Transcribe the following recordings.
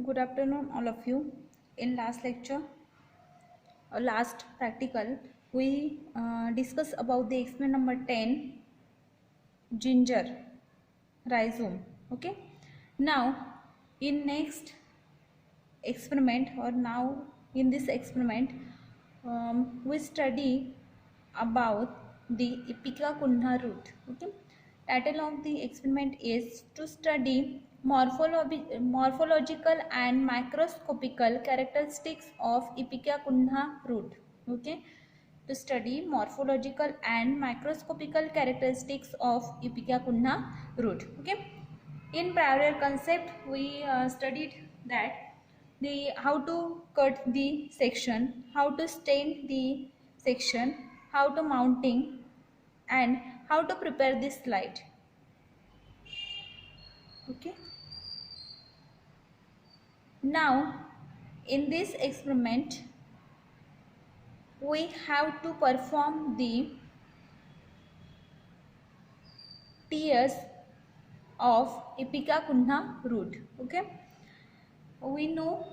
Good afternoon, all of you. In last lecture or last practical, we discussed about the experiment number 10, ginger rhizome. Okay. Now, in next experiment or now in this experiment, we study about the Ipecacuanha root. Okay. Title of the experiment is to study morphological and microscopical characteristics of Ipecacuanha root. Okay, to study morphological and microscopical characteristics of Ipecacuanha root. Okay, in prior concept we studied that the how to cut the section, how to stain the section, how to mounting, and how to prepare this slide. Okay, now in this experiment we have to perform the tears of Ipecacuanha root. Okay, we know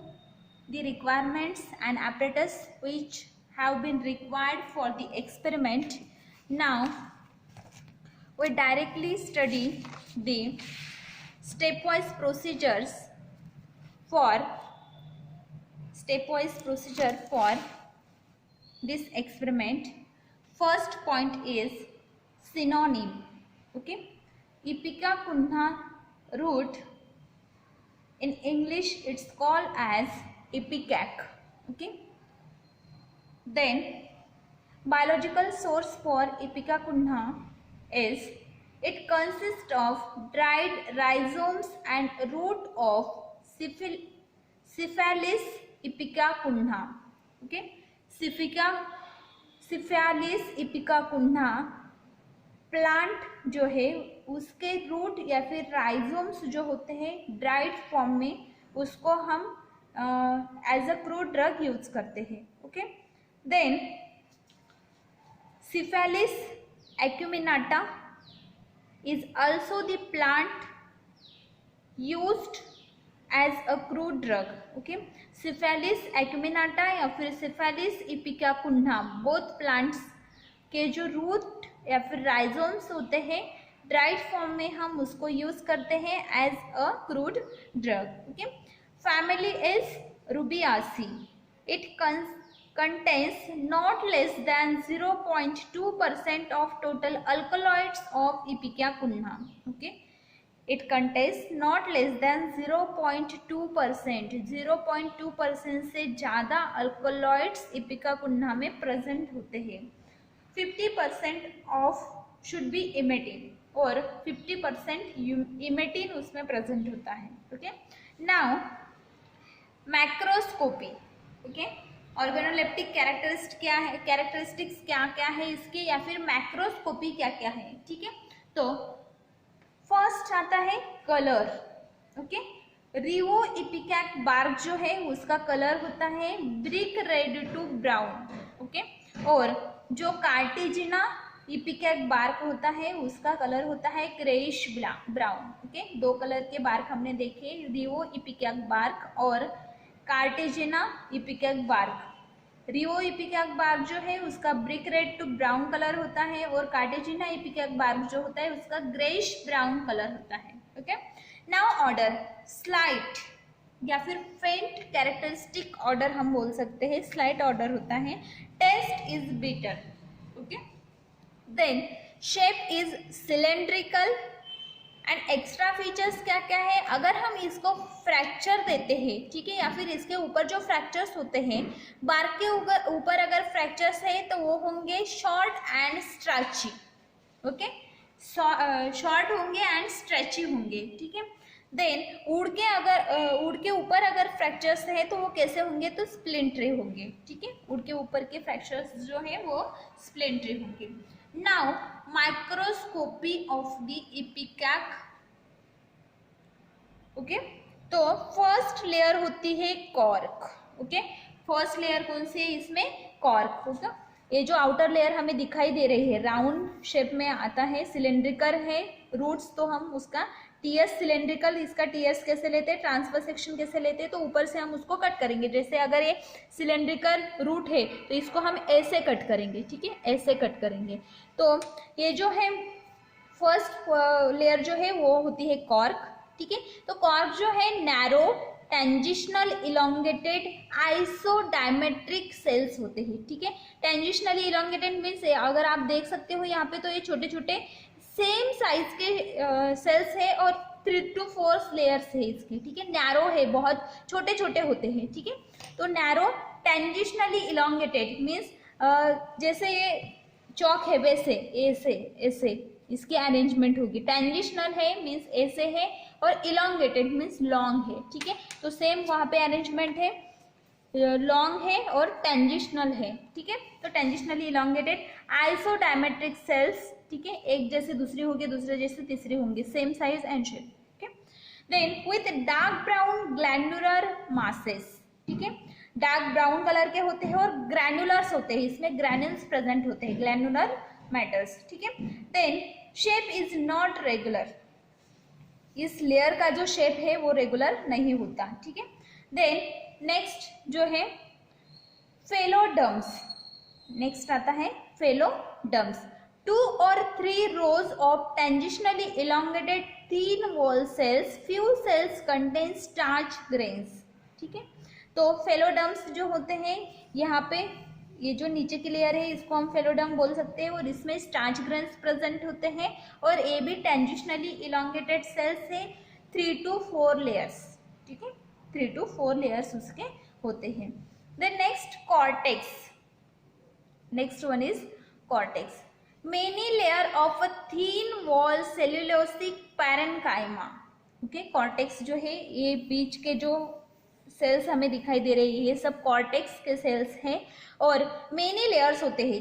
the requirements and apparatus which have been required for the experiment. Now we directly study the stepwise procedure for this experiment. First point is synonym. Okay, Ipecacuanha root in English it's called as ipecac. Okay, then biological source for Ipecacuanha is it consists of dried rhizomes and root of Syphilis ipecacuanha. Okay, Syphilis ipecacuanha plant जो है उसके root या फिर rhizomes जो होते हैं dried form में उसको हम as a crude drug use करते हैं. Okay, then Syphilis acuminata is also the plant used as a crude drug. Okay, Syphilis acuminata या फिर Syphilis ipecacuanha both plants के जो रूट या फिर राइजोम्स होते हैं ड्राइड फॉर्म में हम उसको यूज करते हैं as a crude drug. Okay, family is Rubiaceae. It contains not less than 0.2% of total alkaloids of Ipecacuanha. Okay, it contains not less than 0.2%. 0.2% से ज़्यादा alkaloids Ipecacuanha में present होते हैं. 50% of should be emetine और 50% emetine उसमें present होता है. Okay, now macroscopy. Okay, organoleptic characteristics क्या क्या है इसके या फिर मैक्रोस्कोपी क्या क्या है. ठीक है, तो फर्स्ट आता है कलर. ओके, रिवो इपिकैक बार्क जो है उसका कलर होता है brick red to brown. Okay, और जो कार्टिजिना इपिकैक बार्क होता है उसका कलर होता है ग्रेइश ब्राउन. ओके, दो कलर के बार्क हमने देखे, रिवो इपिकैक बार्क और Carthagena ipecac bark. Rio ipecac bark जो है उसका brick red to brown colour होता है और कार्टिजिना इपिकैक बार्क जो होता है उसका ग्रेइश ब्राउन कलर होता है. ओके, नाउ ऑर्डर स्लाइट या फिर फेंट कैरेक्टरिस्टिक ऑर्डर हम बोल सकते हैं. स्लाइट ऑर्डर होता है. Taste is bitter. Okay, then shape is cylindrical and extra features क्या क्या है. अगर हम इसको फ्रैक्चर देते हैं, ठीक है, या फिर इसके ऊपर जो फ्रैक्चर्स होते हैं बार्क के ऊपर अगर फ्रैक्चर्स है तो वो होंगे short and stretchy. Okay, short होंगे एंड स्ट्रेची होंगे. ठीक है, देन उड़ के ऊपर अगर फ्रैक्चर्स है तो वो कैसे होंगे, तो स्प्लिंटरी होंगे. ठीक है, उड़ के ऊपर के फ्रैक्चर्स जो है वो स्प्लिंटरी होंगे. Now microscopy of the ipecac. Okay, तो फर्स्ट लेयर होती है कॉर्क. ओके, फर्स्ट लेयर कौन सी है इसमें, कॉर्क. होगा ये जो आउटर लेयर हमें दिखाई दे रही है राउंड शेप में आता है, सिलेंड्रिकल है, रूट्स तो हम उसका टीएस सिलेंड्रिकल, इसका टीएस कैसे लेते हैं, ट्रांसफर सेक्शन कैसे लेते हैं, तो ऊपर से हम उसको कट करेंगे। जैसे अगर ये सिलेंड्रिकल रूट है तो इसको हम ऐसे कट करेंगे, ठीक है, ऐसे कट करेंगे। तो ये जो है फर्स्ट लेयर जो है वो होती है कॉर्क, ठीक है। तो कॉर्क जो है नैरो टेंजिशनल इलोंगेटेड आइसोडायमेट्रिक सेल्स होते हैं, ठीक है। टेंजिशनली इलोंगेटेड मीन्स अगर आप देख सकते हो यहाँ पे, तो ये छोटे छोटे सेम साइज के सेल्स है और 3 to 4 लेयर्स है इसके, ठीक है। नैरो है, बहुत छोटे छोटे होते हैं, ठीक है। तो नैरो टेंजिशनली इलोंगेटेड मीन्स जैसे ये चौक है वैसे ऐसे ऐसे इसकी अरेंजमेंट होगी। टेंजिशनल है मीन्स ऐसे है और इलोंगेटेड मीन्स लॉन्ग है, ठीक है। तो सेम वहाँ पे अरेंजमेंट है, लॉन्ग है और टेंजिशनल है, ठीक है। तो टेंजिशनली इलोंगेटेड आइसोडायमेट्रिक सेल्स, ठीक है, एक जैसे दूसरी होगी, दूसरे जैसे तीसरी होंगी, सेम साइज एंड शेप, ठीक है। Then with dark brown glandular masses, ठीक है, डार्क ब्राउन कलर के होते हैं और ग्रैन्युलर्स होते हैं, इसमें ग्रैन्युल्स प्रेजेंट होते हैं, ग्लैंडुलर मैटर्स, ठीक है। Then shape is not regular, इस लेयर का जो शेप है वो रेगुलर नहीं होता, ठीक है। देन नेक्स्ट जो है फेलोडर्म्स, नेक्स्ट आता है फेलोडर्म्स, 2 or 3 rows of tangentially elongated thin wall cells, few cells contain starch grains, ठीक है। तो फेलोडर्म्स जो होते हैं यहाँ पे, ये जो नीचे की लेयर है इसको हम फेलोडर्म बोल सकते हैं और इसमें स्टार्च ग्रेन्स प्रेजेंट होते हैं और ये भी टेंजिशनली इलोंगेटेड सेल्स है, 3 to 4 लेयर्स, ठीक है, 3 to 4 लेयर्स उसके होते हैं। Then next cortex, next one is cortex, many layer of a thin wall cellulosic parenchyma, okay. Cortex जो है ये बीच के जो सेल्स हमें दिखाई दे रही है ये सब कॉर्टेक्स के सेल्स हैं और मेनी लेयर्स होते हैं,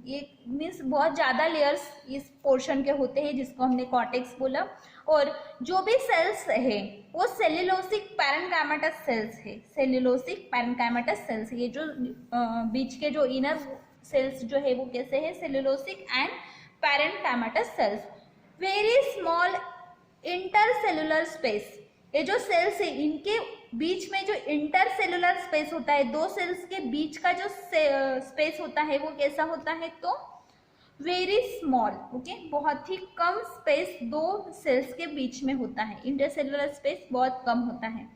ये मीन्स बहुत ज़्यादा लेयर्स इस पोर्शन के होते हैं जिसको हमने कॉर्टेक्स बोला। और जो भी सेल्स है वो सेल्यूलोसिक पैरेन्काइमेटस सेल्स है, सेल्यूलोसिक पैरेन्काइमेटस सेल्स, ये जो बीच के जो इनर सेल्स जो है वो कैसे है, cellulosic and parenchymatous sales. Very small intercellular space, ये जो सेल्स है इनके बीच में जो इंटरसेलुलर स्पेस होता है, दो सेल्स के बीच का जो स्पेस होता है वो कैसा होता है, तो वेरी स्मॉल, ओके, बहुत ही कम स्पेस दो सेल्स के बीच में होता है, इंटरसेलुलर स्पेस बहुत कम होता है।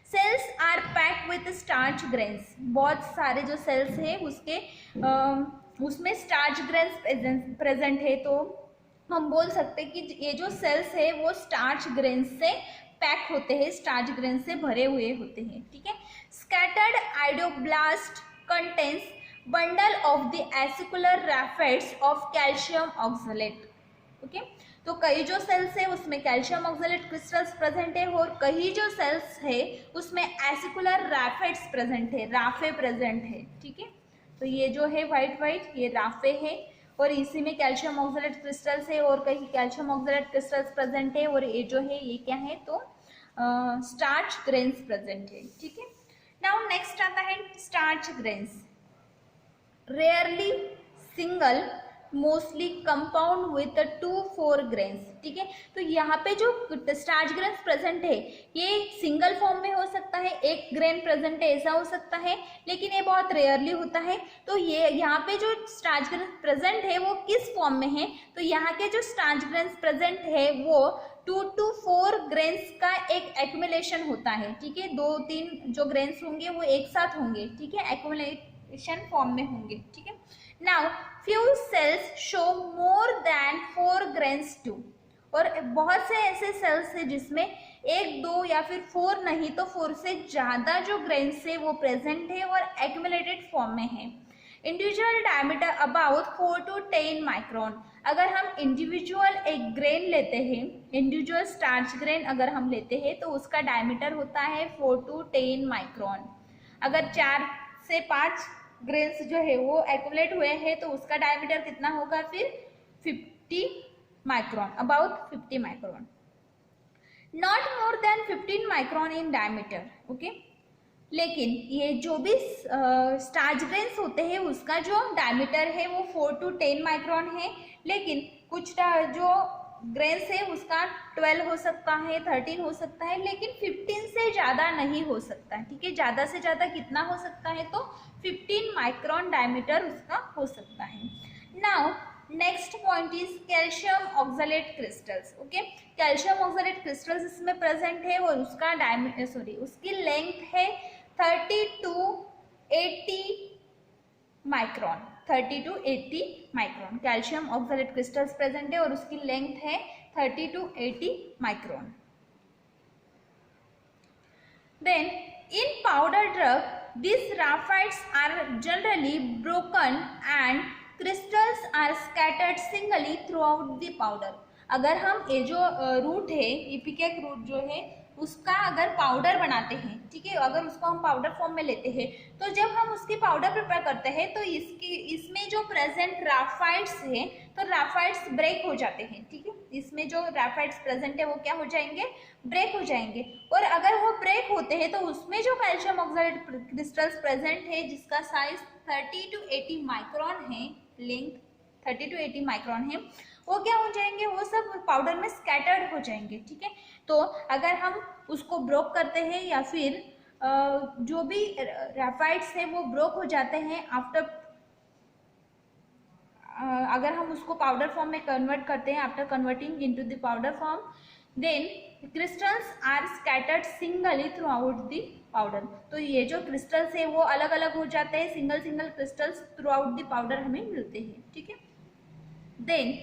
Cells are packed with starch grains, बहुत सारे जो सेल्स है उसके उसमें स्टार्च ग्रेन्स प्रेजेंट है, तो हम बोल सकते हैं कि ये जो सेल्स है वो स्टार्च ग्रेन्स से पैक होते हैं, स्टार्च ग्रेन से भरे हुए होते हैं, ठीक है। Scattered idioblast contains bundle of the acicular raphides of calcium oxalate, okay. तो कई जो सेल्स है उसमें कैल्शियम ऑक्सलेट क्रिस्टल्स प्रेजेंट है और कई जो सेल्स है उसमें एसिकुलर रैफेट्स प्रेजेंट है, राफे प्रेजेंट है, ठीक है। तो ये जो है वाइट वाइट ये राफे है और इसी में कैल्शियम ऑक्सलेट क्रिस्टल्स है और कहीं कैल्शियम ऑक्सलेट क्रिस्टल्स प्रेजेंट है और ये जो है ये क्या है, तो स्टार्च ग्रेन्स प्रेजेंट है, ठीक है। नाउ नेक्स्ट आता है starch grains, rarely single, mostly compound with 2-4 grains, ठीक है। तो यहाँ पे जो स्टार्च ग्रेन्स प्रेजेंट है ये सिंगल फॉर्म में हो सकता है, एक ग्रेन प्रेजेंट है ऐसा हो सकता है, लेकिन ये बहुत रेयरली होता है। तो ये यहाँ पे जो स्टार्च ग्रेन्स प्रेजेंट है वो किस फॉर्म में है, तो यहाँ के जो स्टार्च ग्रेन्स प्रेजेंट है वो 2 to 4 ग्रेन्स का एक एक्यूमुलेशन होता है, ठीक है। 2-3 जो ग्रेन्स होंगे वो एक साथ होंगे, ठीक है, एक्यूमुलेशन फॉर्म में होंगे, ठीक है। Now few cells show more than 4 grains too, और बहुत से ऐसे सेल्स हैं जिसमें 1, 2 या फिर 4 नहीं तो 4 से ज़्यादा जो ग्रेन्स है वो प्रेजेंट है और एक्यूमुलेटेड फॉर्म में है। Individual diameter about 4 to 10 micron, अगर हम इंडिविजुअल एक ग्रेन लेते हैं, इंडिविजुअल स्टार्च ग्रेन अगर हम लेते हैं तो उसका डायमीटर होता है 4 to 10 माइक्रोन। अगर 4 से 5 ग्रेन्स जो है वो एक्यूमुलेट हुए हैं तो उसका डायमीटर कितना होगा, फिर 50 micron, about 50 micron, not more than 15 micron in diameter, okay. लेकिन ये जो भी स्टार्च ग्रेन्स होते हैं उसका जो डायमीटर है वो 4 to 10 माइक्रोन है, लेकिन कुछ जो ग्रेन्स है उसका 12 हो सकता है, 13 हो सकता है, लेकिन 15 से ज़्यादा नहीं हो सकता है, ठीक है। ज़्यादा से ज़्यादा कितना हो सकता है, तो 15 माइक्रोन डायमीटर उसका हो सकता है। Now next point is calcium oxalate crystals. Okay, calcium oxalate crystals इसमें प्रेजेंट है और उसका उसकी लेंथ है 30 to 80 micron, 30 to 80 micron. Calcium oxalate crystals present है और उसकी लेंथ है 30 to 80 micron. Then in powder drug this raphides are generally broken and crystals are scattered singly throughout the powder. अगर हम ये जो रूट है, इपिकेक रूट जो है, उसका अगर पाउडर बनाते हैं, ठीक है, अगर उसको हम पाउडर फॉर्म में लेते हैं, तो जब हम उसकी पाउडर प्रिपेयर करते हैं तो इसमें जो प्रेजेंट ग्राफाइट्स है, तो ग्राफाइट्स ब्रेक हो जाते हैं, ठीक है। इसमें जो ग्राफाइट्स प्रेजेंट है वो क्या हो जाएंगे, ब्रेक हो जाएंगे। और अगर वो ब्रेक होते हैं तो उसमें जो कैल्शियम ऑक्साइड क्रिस्टल्स प्रेजेंट है, जिसका साइज 30 to 80 माइक्रोन है, लेंथ 30 to 80 माइक्रोन है, वो क्या हो जाएंगे, वो सब पाउडर में स्कैटर्ड हो जाएंगे, ठीक है। तो अगर हम उसको ब्रोक करते हैं या फिर जो भी ग्राफाइट्स है वो ब्रोक हो जाते हैं आफ्टर, अगर हम उसको पाउडर फॉर्म में कन्वर्ट करते हैं, after converting into the powder form, then crystals are scattered singly throughout the powder. तो ये जो क्रिस्टल्स है वो अलग अलग हो जाते हैं, single single crystals through out the powder हमें मिलते हैं, ठीक है। देन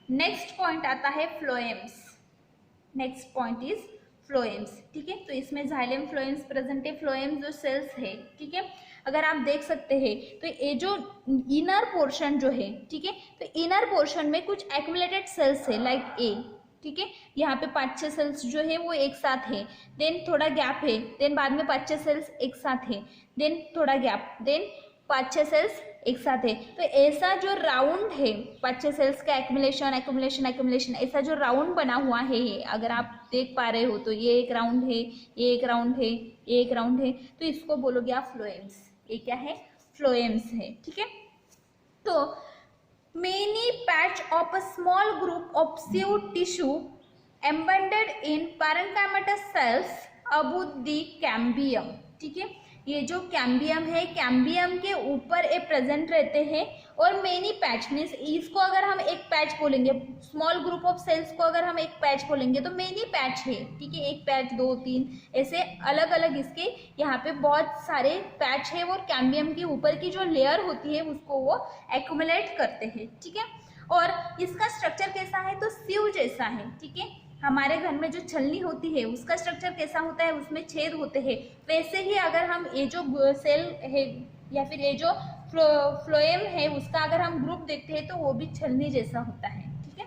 नेक्स्ट पॉइंट आता है phloems. Next point is phloems, ठीक है। तो इसमें जाइलम फ्लोएम्स प्रेजेंट है। फ्लोएम्स जो सेल्स है, ठीक है, अगर आप देख सकते हैं तो ये जो इनर पोर्शन जो है, ठीक है, तो इनर पोर्शन में कुछ एक्यूमुलेटेड सेल्स है लाइक ए, ठीक है। यहाँ पे 5-6 सेल्स जो है वो एक साथ है, देन थोड़ा गैप है, देन बाद में 5-6 सेल्स एक साथ है, देन थोड़ा गैप, देन 5-6 सेल्स एक साथ है। तो ऐसा जो राउंड है, 5-6 सेल्स का एक्यूमुलेशन एक्यूमुलेशन एक्यूमुलेशन, ऐसा जो राउंड बना हुआ है, ये अगर आप देख पा रहे हो तो ये एक राउंड है, ये एक राउंड है, ये एक राउंड है, तो इसको बोलोगे आप फ्लोएम्स। ये क्या है, फ्लोएम्स है, ठीक है। तो many patch of a small group of sieve tissue embedded in parenchymatous cells above the cambium, ठीक है। ये जो कैम्बियम है, कैम्बियम के ऊपर ये प्रेजेंट रहते हैं। और मेनी पैच मीन्स इसको अगर हम एक पैच बोलेंगे, स्मॉल ग्रुप ऑफ सेल्स को अगर हम एक पैच बोलेंगे तो मेनी पैच है, ठीक है। एक पैच, 2-3 ऐसे अलग अलग इसके यहाँ पे बहुत सारे पैच है। और कैम्बियम के ऊपर की जो लेयर होती है उसको वो एक्यूमुलेट करते हैं, ठीक है। और इसका स्ट्रक्चर कैसा है, तो सीव जैसा है, ठीक है। हमारे घर में जो छलनी होती है उसका स्ट्रक्चर कैसा होता है, उसमें छेद होते हैं, वैसे ही अगर हम ये जो सेल है या फिर ये जो फ्लोएम है उसका अगर हम ग्रुप देखते हैं तो वो भी छलनी जैसा होता है, ठीक है,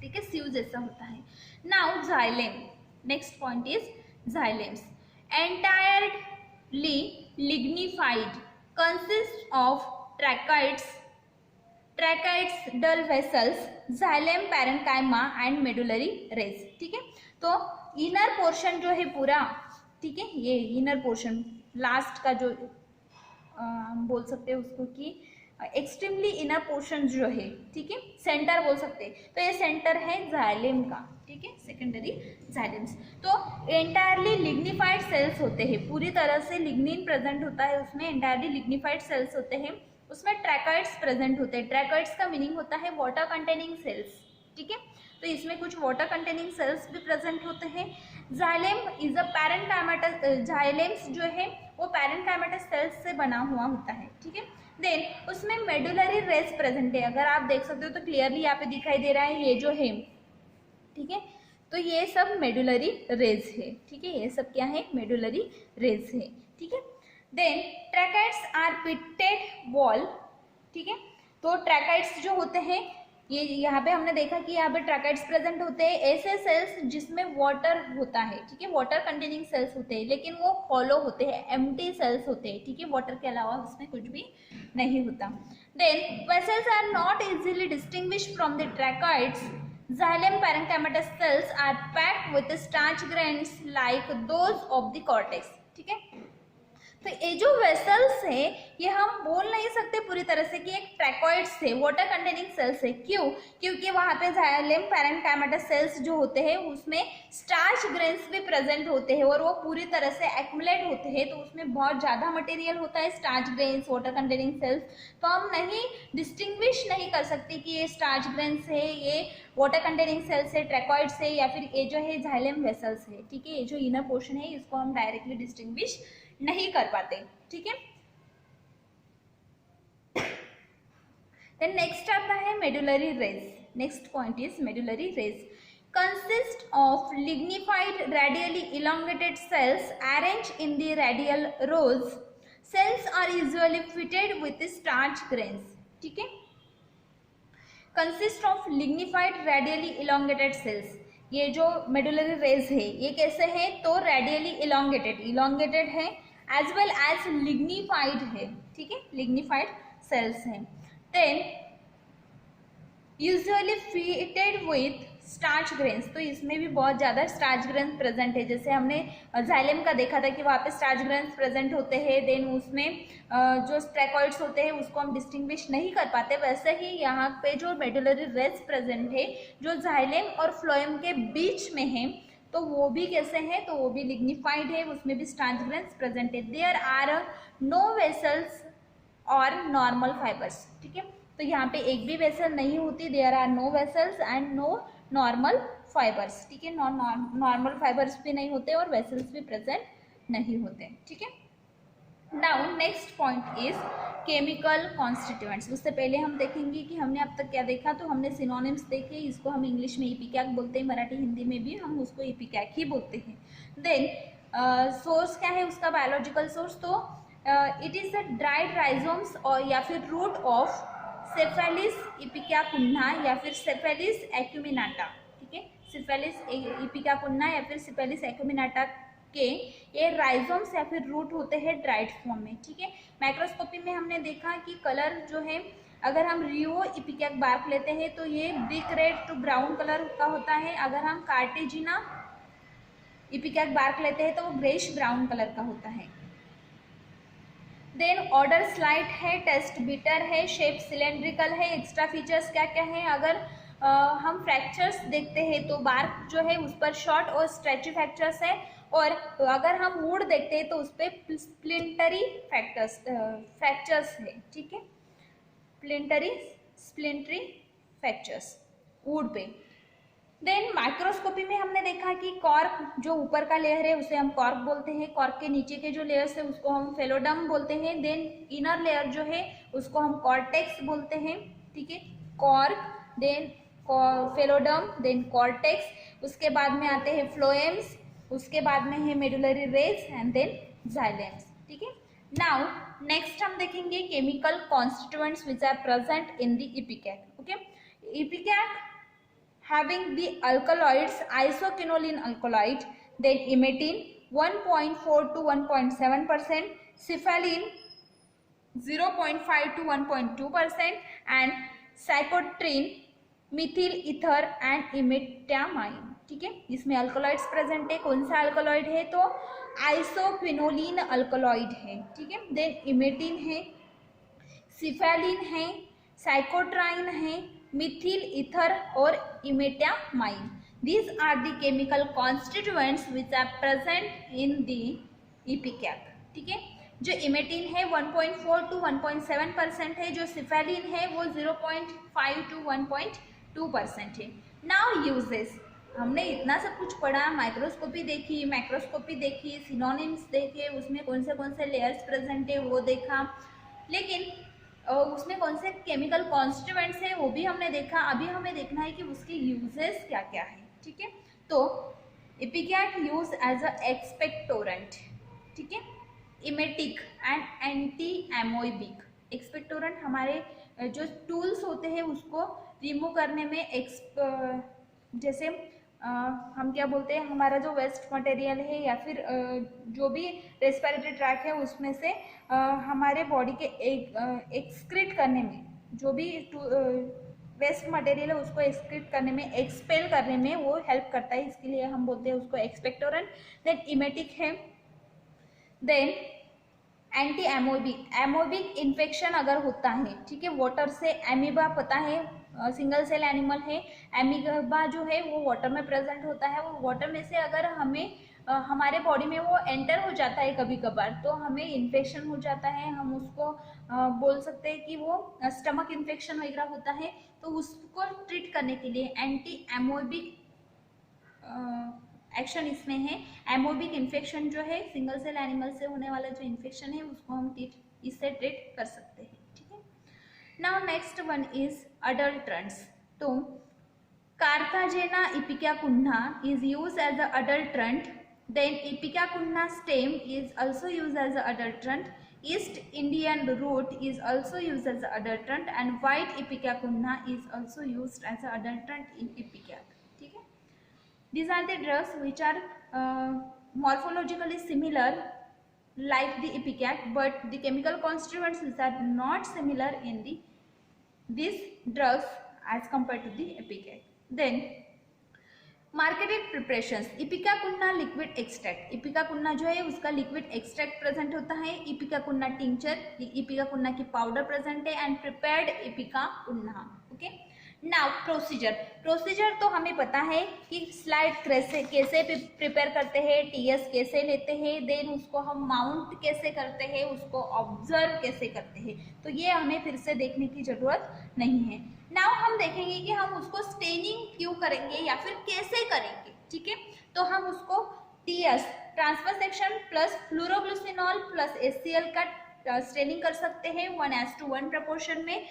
ठीक है, सीव जैसा होता है। Now xylem, next point is xylems. Entirely lignified, consist of tracheids, dull vessels, xylem, parenchyma and medullary rays, ठीक है। तो इनर पोर्शन जो है पूरा, ठीक है, ये इनर पोर्शन लास्ट का जो हम बोल सकते हैं उसको कि एक्सट्रीमली इनर पोर्शन जो है, ठीक है, सेंटर बोल सकते हैं। तो ये सेंटर है जाइलम का, ठीक है, सेकेंडरी जाइलम्स। तो एंटायरली लिग्निफाइड सेल्स होते हैं, पूरी तरह से लिग्निन प्रेजेंट होता है उसमें, एंटायरली लिग्निफाइड सेल्स होते हैं। उसमें ट्रैकाइड्स प्रेजेंट होते हैं। ट्रैकाइड्स का मीनिंग होता है वाटर कंटेनिंग सेल्स, ठीक है। तो इसमें कुछ वाटर कंटेनिंग सेल्स भी प्रेजेंट होते हैं। जाइलम इज अ पैरेन्काइमेटस, जाइलम्स जो है वो पैरेन्काइमेटस सेल्स से बना हुआ होता है, ठीक है। देन उसमें मेडुलरी रेज प्रेजेंट है, अगर आप देख सकते हो तो क्लियरली यहाँ पे दिखाई दे रहा है ये जो है, ठीक है। तो ये सब मेडुलरी रेज है, ठीक है, ये सब क्या है, मेडुलरी रेज है, ठीक है। देन ट्रैकाइड्स आर पिटेड वॉल, ठीक है। तो ट्रैकाइड्स जो होते हैं, ये यहाँ पे हमने देखा कि यहाँ पे ट्रैकाइड्स प्रेजेंट होते हैं, ऐसे सेल्स जिसमें वाटर होता है, ठीक है, वाटर कंटेनिंग सेल्स होते हैं, लेकिन वो हॉलो होते हैं, एम्प्टी सेल्स होते हैं, ठीक है, वाटर के अलावा उसमें कुछ भी नहीं होता। Then vessels are not easily distinguish from the tracheids. Xylem parenchymatous cells are packed with starch grains like those of the cortex, ठीक है। तो ये जो वेसल्स है ये हम बोल नहीं सकते पूरी तरह से कि एक ट्रैकोइड्स है, वाटर कंटेनिंग सेल्स है। क्यों? क्योंकि वहाँ पे जाइलम पैरेन्काइमा सेल्स जो होते हैं उसमें स्टार्च ग्रेन्स भी प्रेजेंट होते हैं और वो पूरी तरह से एक्युमुलेट होते हैं, तो उसमें बहुत ज़्यादा मटेरियल होता है, starch grains, water containing cells. तो हम नहीं डिस्टिंग्विश नहीं कर सकते कि ये स्टार्च ग्रेन्स है, ये वाटर कंटेनिंग सेल्स है, ट्रैकोइड्स है, या फिर ये जो है जाइलम वेसल्स है। ठीक है, ये जो इनर पोर्शन है इसको हम डायरेक्टली डिस्टिंग्विश नहीं कर पाते। ठीक है, देन नेक्स्ट आता है medullary raise. Next point is medullary rays consist of lignified radially elongated cells arranged in the radial rows. Cells are usually fitted with starch grains. ठीक है, consist of lignified radially elongated cells। ये जो medullary rays है ये कैसे है? तो radially elongated है एज वेल एज लिग्निफाइड है। ठीक है, लिग्निफाइड सेल्स हैं। Then usually fitted with starch grains, तो इसमें भी बहुत ज़्यादा स्टार्च ग्रेन्स प्रेजेंट है। जैसे हमने जाइलम का देखा था कि वहाँ पे स्टार्च ग्रेन्स प्रेजेंट होते हैं, देन उसमें जो ट्रैकोइड्स होते हैं उसको हम डिस्टिंग्विश नहीं कर पाते, वैसे ही यहाँ पे जो मेडुलरी रेज प्रेजेंट है जो जाइलम और फ्लोएम के बीच में है, तो वो भी कैसे हैं? तो वो भी लिग्निफाइड है, उसमें भी स्टार्च ग्रेन्स प्रेजेंट है। देयर आर नो वेसल्स और नॉर्मल फाइबर्स। ठीक है, तो यहाँ पे एक भी वेसल नहीं होती, there are no vessels and no normal fibres. ठीक है, नॉर्मल फाइबर्स भी नहीं होते और वेसल्स भी प्रेजेंट नहीं होते। ठीक है, now next point is chemical constituents. उससे पहले हम देखेंगे कि हमने अब तक क्या देखा। तो हमने सिनोनिम्स देखे, इसको हम इंग्लिश में इपिकैक बोलते हैं, मराठी हिंदी में भी हम उसको इपिकैक ही बोलते हैं। देन सोर्स क्या है उसका? Biological source. तो it is the dried rhizomes और या फिर रूट ऑफ सेफेलिस इपिकाकुन्ना या फिर सेफेलिस एक्यूमिनाटा। ठीक है, सेफेलिस इपिकाकुन्ना या फिर सेफेलिस एक्यूमिनाटा के ये राइजोम्स या फिर रूट होते हैं ड्राइड फॉर्म में। ठीक है, माइक्रोस्कोपी में हमने देखा कि कलर जो है, अगर हम रियो इपिकैक बार्क लेते हैं तो ये brick red to brown colour का होता है। अगर हम कार्टेजिना इपिकैक बार्क लेते हैं तो वो ग्रेश ब्राउन कलर का होता है। देन ऑर्डर स्लाइट है, टेस्ट बीटर है, शेप सिलेंड्रिकल है। एक्स्ट्रा फीचर्स क्या क्या है? अगर हम फ्रैक्चर्स देखते हैं तो बार्क जो है उस पर शॉर्ट और स्ट्रेची फ्रैक्चर्स है, और अगर हम वुड देखते हैं तो उस पर स्प्लिंटरी फ्रैक्चर्स है। ठीक है, स्प्लिंटरी फ्रैक्चर्स वुड पे। देन माइक्रोस्कोपी में हमने देखा कि कॉर्क जो ऊपर का लेयर है उसे हम कॉर्क बोलते हैं, कॉर्क के नीचे के जो लेयर्स है उसको हम फेलोडम बोलते हैं। देन इनर लेयर जो है उसको हम कॉर्टेक्स बोलते हैं। ठीक है, cork, then phelloderm, then cortex, उसके बाद में आते हैं फ्लोएम्स, उसके बाद में है medullary rays and then xylems. ठीक है, नाउ नेक्स्ट हम देखेंगे chemical constituents which are present in the ipecac. Okay, ipecac having the alkaloids isoquinoline alkaloid, then imetin 1.4 to 1.7%, cephalin 0.5 to 1.2%, and cyclotrin, methyl ether and इमेटामाइन। ठीक है, इसमें alkaloids present है। कौन सा अल्कोलॉइड है? तो आइसोक्विनोलिन अल्कोलॉइड है। ठीक है, देन इमेटिन है, सिफेलिन है, साइकोट्राइन है, मिथिल ईथर और इमेटामाइन। These are the chemical constituents which are present in the इपिकैक। ठीक है, जो इमेटिन है 1.4 to 1.7% है, जो सिफेलिन है वो 0.5 to 1.2% है। नाउ यूजेस, हमने इतना सब कुछ पढ़ा, माइक्रोस्कोपी देखी, मैक्रोस्कोपी देखी, सिनोनिम्स देखे, उसमें कौन से लेयर्स प्रेजेंट है वो देखा, लेकिन उसमें कौन से केमिकल कॉन्स्टिट्यूएंट्स हैं वो भी हमने देखा। अभी हमें देखना है कि उसके यूजेस क्या क्या है। ठीक है, तो ipecac use as a expectorant. ठीक है, emetic and anti amoebic. Expectorant हमारे जो टूल्स होते हैं उसको रिमूव करने में जैसे हम क्या बोलते हैं, हमारा जो वेस्ट मटेरियल है या फिर जो भी रेस्पिरेटरी ट्रैक है उसमें से हमारे बॉडी के एक्सक्रीट करने में, जो भी वेस्ट मटेरियल है उसको एक्सक्रीट करने में, एक्सपेल करने में वो हेल्प करता है, इसके लिए हम बोलते हैं उसको एक्सपेक्टोरेंट। देन इमेटिक है, then anti amoebic, amoebic infection अगर होता है, ठीक है, वाटर से, एमीबा पता है सिंगल सेल एनिमल है, एमीबा जो है वो वाटर में प्रेजेंट होता है, वो वाटर में से अगर हमें हमारे बॉडी में वो एंटर हो जाता है कभी कभार तो हमें इन्फेक्शन हो जाता है, हम उसको बोल सकते हैं कि वो स्टमक इन्फेक्शन वगैरह होता है, तो उसको ट्रीट करने के लिए एंटी एमोबिक एक्शन इसमें है। एमोबिक इन्फेक्शन जो है सिंगल सेल एनिमल से होने वाला जो इन्फेक्शन है उसको हम इससे ट्रीट कर सकते हैं, ठीक है। Now next one is adulterants. तो Carthagena ipecacuanha is used as an adulterant. Then ipecacuanha stem is also used as an adulterant. East Indian root is also used as an adulterant, and white ipecacuanha is also used as an adulterant in ipecac. ठीक है? These are the drugs which are morphologically similar like the ipecac, but the chemical constituents are not similar in these drugs as compared to the ipecac. Then marketed preparations, ipecacuanha liquid extract, ipecacuanha जो है उसका liquid extract present होता है, इपिकाकुन्ना tincture, ipecacuanha की powder present है, and prepared ipecacuanha. Okay, now procedure, procedure तो हमें पता है कि स्लाइड कैसे प्रिपेयर करते हैं, टीएस कैसे लेते हैं, देन उसको हम माउंट कैसे करते हैं, उसको ऑब्जर्व कैसे करते हैं, तो ये हमें फिर से देखने की जरूरत नहीं है। नाउ हम देखेंगे कि हम उसको स्टेनिंग क्यों करेंगे या फिर कैसे करेंगे, ठीक है। तो हम उसको TS transfer section plus phloroglucinol plus HCl का स्टेनिंग कर सकते हैं 1:1 प्रपोर्शन में।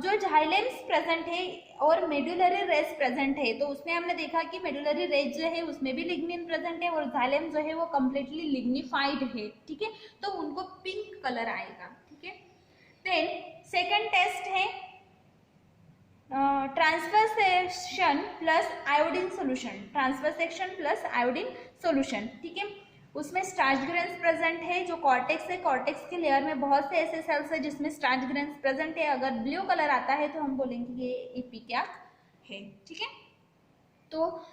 जो जाइलेम्स प्रेजेंट है और मेडुलरी रेस प्रेजेंट है, तो उसमें हमने देखा कि मेडुलरी रेस जो है उसमें भी लिग्निन प्रेजेंट है और जाइलेम जो है वो कम्प्लीटली लिग्निफाइड है, ठीक है, तो उनको पिंक कलर आएगा, ठीक है। देन सेकेंड टेस्ट है transfer section plus iodine solution, transfer section plus iodine solution, ठीक है। उसमें स्टार्च ग्रेन्स प्रेजेंट है जो कॉर्टेक्स है, कॉर्टेक्स के लेयर में बहुत से ऐसे सेल्स है जिसमें स्टार्च ग्रेन्स प्रेजेंट है, अगर ब्लू कलर आता है तो हम बोलेंगे ये इपिकैक है, ठीक है। तो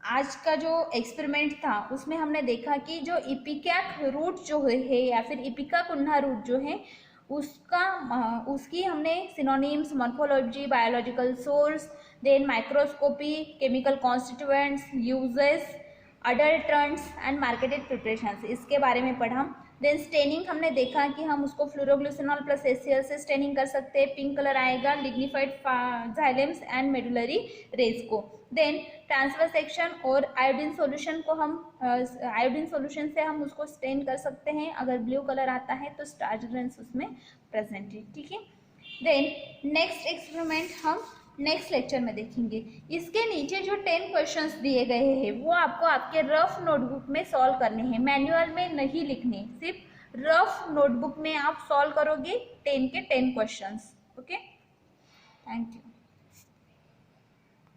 आज का जो एक्सपेरिमेंट था उसमें हमने देखा कि जो इपिकैक रूट जो है या फिर इपिकाकुन्हा रूट जो है उसकी हमने synonyms, morphology, biological source, then microscopy, chemical constituents, uses, adulterants and marketed preparations, इसके बारे में पढ़ा। देन स्टेनिंग हमने देखा कि हम उसको फ्लोरोग्लिसरॉल प्लस HCl से स्टेनिंग कर सकते हैं, पिंक कलर आएगा, लिग्निफाइड जाइलेम्स एंड मेडुलरी रेस को। देन ट्रांसफर सेक्शन और आयोडीन सॉल्यूशन को हम आयोडीन सॉल्यूशन से हम उसको स्टेन कर सकते हैं, अगर ब्लू कलर आता है तो स्टार्च ग्रेन्स उसमें प्रेजेंट है, ठीक है। देन नेक्स्ट एक्सपेरिमेंट हम नेक्स्ट लेक्चर में देखेंगे। इसके नीचे जो 10 क्वेश्चंस दिए गए हैं वो आपको आपके रफ नोटबुक में सॉल्व करने हैं, मैनुअल में नहीं लिखने, सिर्फ रफ नोटबुक में आप सॉल्व करोगे 10 के 10 क्वेश्चंस। Okay, thank you.